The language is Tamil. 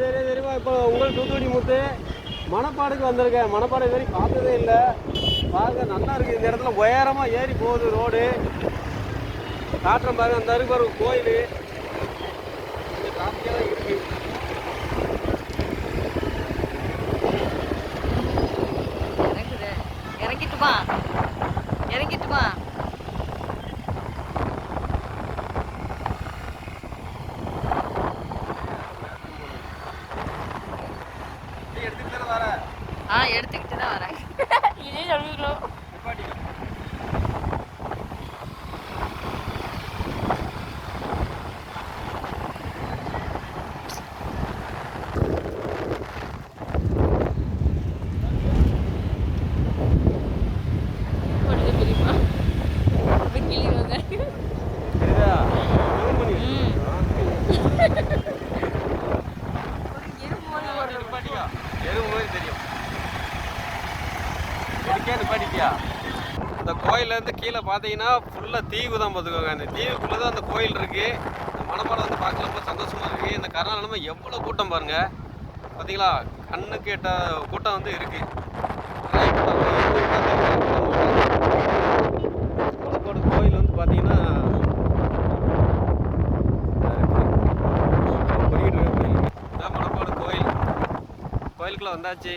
தெரியுமா? இப்போ உங்கள் தூத்துக்குடி முத்து மணப்பாடுக்கு வந்திருக்கேன். மணப்பாடு இது வரைக்கும் பார்த்ததே இல்லை. பார்க்க நல்லா இருக்குது. இந்த இடத்துல உயரமாக ஏறி போகுது ரோடு. காட்டுறேன் பாருங்க. அந்த இருக்கு பாருங்க கோயில். இந்த காப்பியாக தான் இருக்குது. இறங்கிட்டுமா இறங்கிட்டுமா எடுத்துக்கிட்டு தான் வரேன். இதே சொல்லுங்களோ அந்த கோயிலேருந்து கீழே பார்த்தீங்கன்னா ஃபுல்லாக தீவு தான் பார்த்துக்கோங்க. அந்த தீவுக்குள்ளே தான் அந்த கோயில் இருக்குது. இந்த மணப்பாடம் வந்து பார்க்க ரொம்ப சந்தோஷமாக இருக்குது. இந்த கருணாநிலமை எவ்வளோ கூட்டம் பாருங்கள். பார்த்தீங்களா, கண்ணுக்கு எட்ட கூட்டம் வந்து இருக்குது. மணப்பாடு கோயில் வந்து பார்த்தீங்கன்னா மணப்பாடு கோயிலுக்குள்ளே வந்தாச்சு.